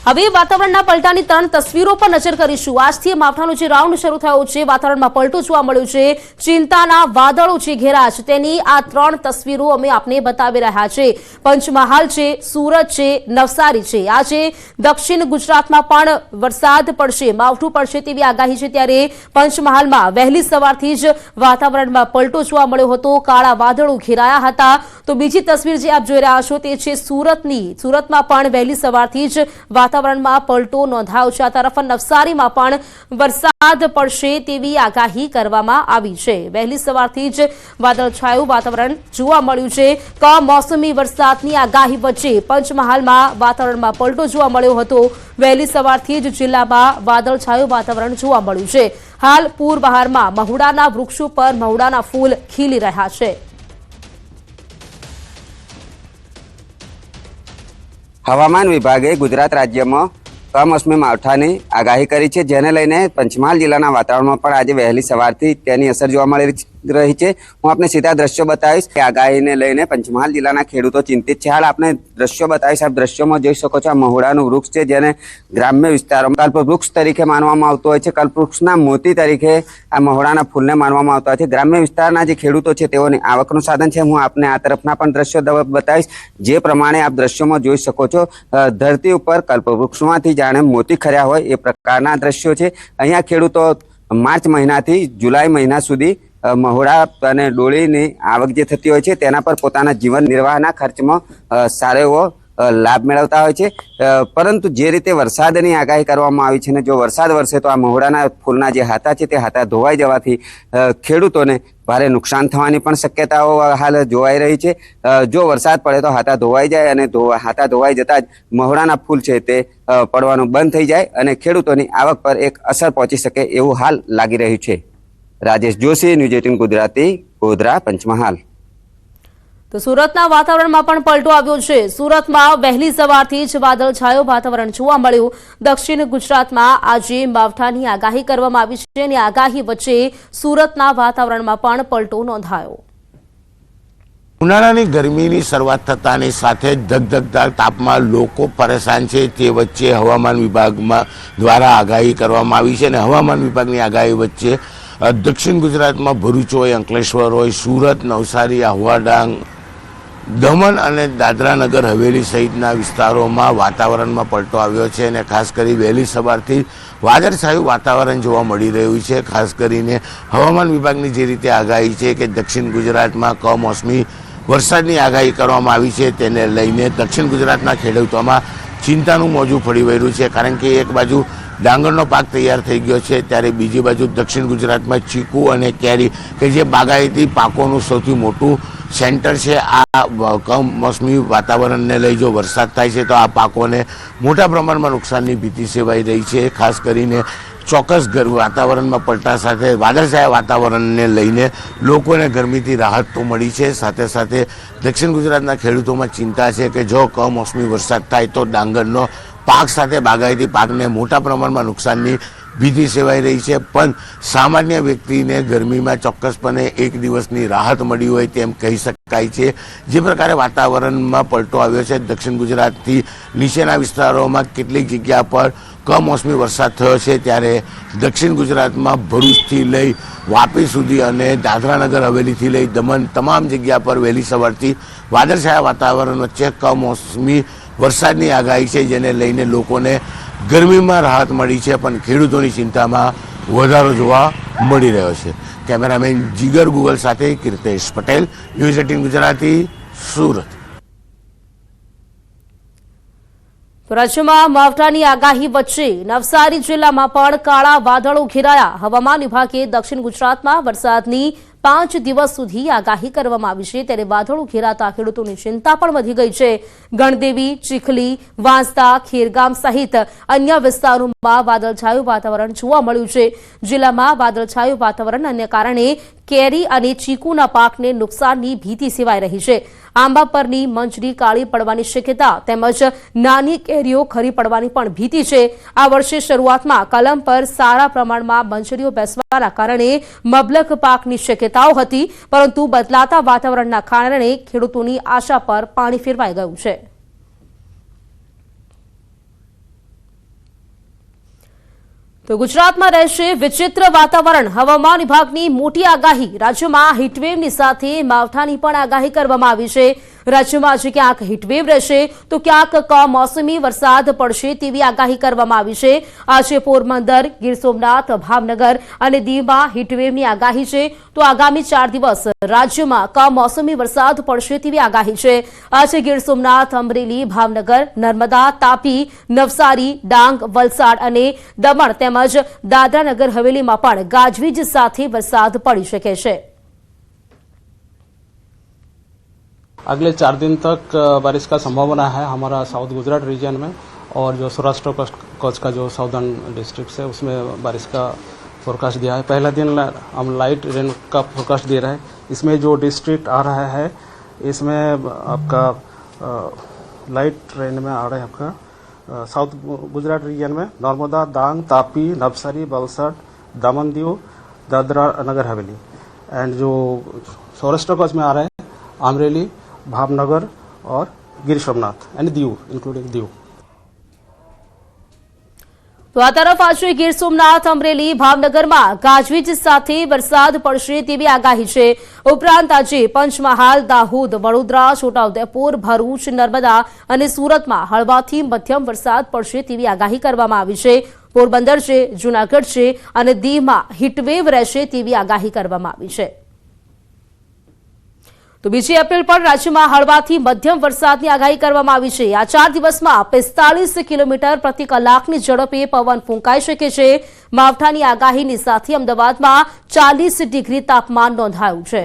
હવે વાતાવરણના પલટાની 3 તસવીરો પર નજર કરીશું। આજથી માવઠાનો જે રાઉન્ડ શરૂ થયો છે, વાતાવરણમાં પલટો જોવા મળ્યો છે, ચિંતાના વાદળો જે ઘેરા છે તેની આ 3 તસવીરો અમે આપને બતાવી રહ્યા છે। પંચમહાલ છે, સુરત છે, નવસારી છે। આજે દક્ષિણ ગુજરાતમાં પણ વરસાદ પડશે, માવઠું પડશે તેવી આગાહી છે। ત્યારે પંચમહાલમાં વહેલી સવારથી જ વાતાવરણમાં પલટો જોવા મળ્યો હતો, કાળા વાદળો ઘેરાયા હતા। તો બીજી તસવીર જે આપ જોઈ રહ્યા છો તે છે સુરતની। સુરતમાં પણ વહેલી સવારથી જ વાતાવરણમાં પલટો નોંધાયો છે। આ તરફ નવસારીમાં પણ વરસાદ પડશે તેવી આગાહી કરવામાં આવી છે। વહેલી સવારથી જ વાદળછાયું વાતાવરણ જોવા મળ્યું છે। કમોસમી વરસાદની આગાહી વચ્ચે પંચમહાલમાં વાતાવરણમાં પલટો જોવા મળ્યો હતો। વહેલી સવારથી જ જિલ્લામાં વાદળછાયું વાતાવરણ જોવા મળ્યું છે। હાલ પૂર બહારમાં મહુડાના વૃક્ષો પર મહુડાના ફૂલ ખીલી રહ્યા છે। હવામાન વિભાગે ગુજરાત રાજ્યમાં કમોસમી માવઠાની આગાહી કરી છે, જેને લઈને પંચમહાલ જિલ્લાના વાતાવરણમાં પણ આજે વહેલી સવારથી તેની અસર જોવા મળી રહી છે। હું આપને સીધા દ્રશ્યો બતાવીશ કે આગાહીને લઈને પંચમહાલ જિલ્લાના ખેડૂતો ચિંતિત છે। હાલ આપને દ્રશ્યો બતાવીશ। આપ દ્રશ્યોમાં જોઈ શકો છો, આ મહુડાનું વૃક્ષ છે, જેને ગ્રામ્ય વિસ્તારોમાં કલ્પવૃક્ષ તરીકે માનવામાં આવતો હોય છે। કલ્પવૃક્ષના મોતી તરીકે આ મહુડાના ફૂલને માનવામાં આવતા હોય છે। ગ્રામ્ય વિસ્તારના જે ખેડૂતો છે તેઓની આવકનું સાધન છે। હું આપને આ તરફના પણ દ્રશ્યો બતાવીશ, જે પ્રમાણે આપ દ્રશ્યોમાં જોઈ શકો છો, ધરતી ઉપર કલ્પવૃક્ષોમાંથી જાણે મોતી ખર્યા હોય એ પ્રકારના દ્રશ્યો છે। અહીંયા ખેડૂતો માર્ચ મહિનાથી જુલાઈ મહિના સુધી મહુડા અને ડોળીની આવક જે થતી હોય છે તેના પર પોતાના જીવન નિર્વાહના ખર્ચમાં સારો એવો લાભ મેળવતા હોય છે। પરંતુ જે રીતે વરસાદની આગાહી કરવામાં આવી છે ને જો વરસાદ વરસે તો આ મહુડાના ફૂલના જે હાથા છે તે હાથા ધોવાઈ જવાથી ખેડૂતોને ભારે નુકસાન થવાની પણ શક્યતાઓ હાલ જોવાઈ રહી છે। જો વરસાદ પડે તો હાથા ધોવાઈ જાય અને હાથા ધોવાઈ જતાં જ મહુડાના ફૂલ છે તે પડવાનું બંધ થઈ જાય અને ખેડૂતોની આવક પર એક અસર પહોંચી શકે એવું હાલ લાગી રહ્યું છે। રાજેશ જોશી, ન્યૂઝ 18 ગુજરાતી, ગોધરા, પંચમહાલ। તો સુરતના વાતાવરણમાં પણ પલટો આવ્યો છે। સુરતમાં વહેલી સવારથી જ વાદળછાયું વાતાવરણ જોવા મળ્યું। દક્ષિણ ગુજરાતમાં આજે માવઠાની આગાહી કરવામાં આવી છે અને આગાહી વચ્ચે સુરતના વાતાવરણમાં પણ પલટો નોંધાયો। ઉનાળાની ગરમીની શરૂઆત થતાની સાથે જ ધગધગતા તાપમાં લોકો પરેશાન છે। તે વચ્ચે હવામાન વિભાગમાં દ્વારા આગાહી કરવામાં આવી છે અને હવામાન વિભાગની આગાહી વચ્ચે દક્ષિણ ગુજરાતમાં ભરૂચ હોય, અંકલેશ્વર હોય, સુરત, નવસારી, આહવા, ડાંગ, દમણ અને દાદરા નગર હવેલી સહિતના વિસ્તારોમાં વાતાવરણમાં પલટો આવ્યો છે અને ખાસ કરી વહેલી સવારથી વાદળછાયું વાતાવરણ જોવા મળી રહ્યું છે। ખાસ કરીને હવામાન વિભાગની જે રીતે આગાહી છે કે દક્ષિણ ગુજરાતમાં કમોસમી વરસાદની આગાહી કરવામાં આવી છે, તેને લઈને દક્ષિણ ગુજરાતના ખેડૂતોમાં ચિંતાનું મોજું ફરી વળ્યું છે। કારણ કે એક બાજુ ડાંગરનો પાક તૈયાર થઈ ગયો છે, ત્યારે બીજી બાજુ દક્ષિણ ગુજરાતમાં ચીકુ અને કેરી કે જે બાગાયતી પાકોનું સૌથી મોટું સેન્ટર છે, આ કમોસમી વાતાવરણને લઈ જો વરસાદ થાય છે તો આ પાકોને મોટા પ્રમાણમાં નુકસાનની ભીતિ સેવાઈ રહી છે। ખાસ કરીને ચોક્કસ વાતાવરણમાં પલટા સાથે વાદળછાયા વાતાવરણને લઈને લોકોને ગરમીથી રાહત તો મળી છે, સાથે સાથે દક્ષિણ ગુજરાતના ખેડૂતોમાં ચિંતા છે કે જો કમોસમી વરસાદ થાય તો ડાંગરનો પાક સાથે બાગાયતી પાકને મોટા પ્રમાણમાં નુકસાનની ભીતિ સેવાઈ રહી છે। પણ સામાન્ય વ્યક્તિને ગરમીમાં ચોક્કસપણે એક દિવસની રાહત મળી હોય તેમ કહી શકાય છે। જે પ્રકારે વાતાવરણમાં પલટો આવ્યો છે, દક્ષિણ ગુજરાતથી નીચેના વિસ્તારોમાં કેટલીક જગ્યા પર કમોસમી વરસાદ થયો છે, ત્યારે દક્ષિણ ગુજરાતમાં ભરૂચથી લઈ વાપી સુધી અને દાદરાનગર હવેલીથી લઈ દમણ તમામ જગ્યા પર વહેલી સવારથી વાદળછાયા વાતાવરણ વચ્ચે કમોસમી વરસાદની આગાહી છે, જેને લઈને લોકોને ગરમીમાં રાહત મળી છે પણ ખેડૂતોની ચિંતામાં વધારો જોવા મળી રહ્યો છે। કેમેરામેન જીગર ગુગલ સાથે કીર્તેશ પટેલ, ન્યૂઝ 18 ગુજરાતી, સુરત। તો રાજ્યમાં માવઠાની આગાહી વચ્ચે નવસારી જિલ્લામાં પણ કાળા વાદળો ઘેરાયા। હવામાન વિભાગે દક્ષિણ ગુજરાતમાં વરસાદની 5 દિવસ સુધી આગાહી કરવામાં આવી છે, ત્યારે વાદળો ઘેરાતા ખેડૂતોની ચિંતા પણ વધી ગઈ છે। ગણદેવી, ચીખલી, વાંસદા, ખેરગામ સહિત અન્ય વિસ્તારોમાં વાદળછાયું વાતાવરણ જોવા મળ્યું છે। જિલ્લામાં વાદળછાયું વાતાવરણને કારણે કેરી અને ચીકુના પાકને નુકસાનની ભીતિ સેવાઈ રહી છે। આંબા પરની મંજરી કાળી પડવાની શક્યતા તેમજ નાની કેરીઓ ખરી પડવાની પણ ભીતિ છે। આ વર્ષે શરૂઆતમાં કલમ પર સારા પ્રમાણમાં મંજરીઓ બેસવાના કારણે મબલખ પાકની શક્યતાઓ હતી, પરંતુ બદલાતા વાતાવરણના કારણે ખેડૂતોની આશા પર પાણી ફેરવાઈ ગયું છે। તો ગુજરાતમાં રહેશે વિચિત્ર વાતાવરણ હવામાન વિભાગની મોટી આગાહી રાજ્યમાં હીટવેવની સાથે માવઠાની પણ આગાહી કરવામાં આવી છે રાજ્યમાં આજે ક્યાંક હીટવેવ રહેશે તો ક્યાંક કમોસમી વરસાદ પડશે તેવી આગાહી કરવામાં આવી છે આજે પોરબંદર ગીર સોમનાથ ભાવનગર અને દીવમાં હીટવેવની આગાહી છે તો આગામી 4 દિવસ રાજ્યમાં કમોસમી વરસાદ પડશે તેવી આગાહી છે આજે ગીર સોમનાથ અમરેલી ભાવનગર નર્મદા તાપી નવસારી ડાંગ વલસાડ અને દમણ તેમજ દાદરા નગર હવેલીમાં પણ ગાજવીજ સાથે વરસાદ પડી શકે છે अगले 4 दिन तक बारिश का संभावना है हमारा साउथ गुजरात रीजन में और जो सौराष्ट्र कच्छ का जो साउदर्न डिस्ट्रिक्ट है उसमें बारिश का फोरकास्ट दिया है। पहला दिन हम लाइट रेन का फोरकास्ट दे रहे हैं। इसमें जो डिस्ट्रिक्ट आ रहा है इसमें आपका लाइट रेन में आ रहा है आपका साउथ गुजरात रीजन में नर्मदा डांग तापी नवसारी वलसाड दमन दीव दादरा नगर हवेली एंड जो सौराष्ट्र कच्छ में आ रहे हैं अमरेली भावनगर और गिर सोमनाथ एंड दीव इंक्लूडिंग दीव। તો આ તરફ આજે ગીર સોમનાથ અમરેલી ભાવનગરમાં ગાજવીજ સાથે વરસાદ પડશે તેવી આગાહી છે ઉપરાંત આજે પંચમહાલ દાહોદ વડોદરા છોટાઉદેપુર ભરૂચ નર્મદા અને સુરતમાં હળવાથી મધ્યમ વરસાદ પડશે તેવી આગાહી કરવામાં આવી છે પોરબંદર છે જૂનાગઢ છે અને દીવમાં હીટવેવ રહેશે તેવી આગાહી કરવામાં આવી છે તો 2 એપ્રિલ પર રાજ્યમાં હળવાથી મધ્યમ વરસાદની આગાહી કરવામાં આવી છે આ 4 દિવસમાં 45 કિલોમીટર પ્રતિ કલાકની ઝડપે પવન ફૂંકાઈ શકે છે માવઠાની આગાહીની સાથે અમદાવાદમાં 40 ડિગ્રી તાપમાન નોંધાયું છે।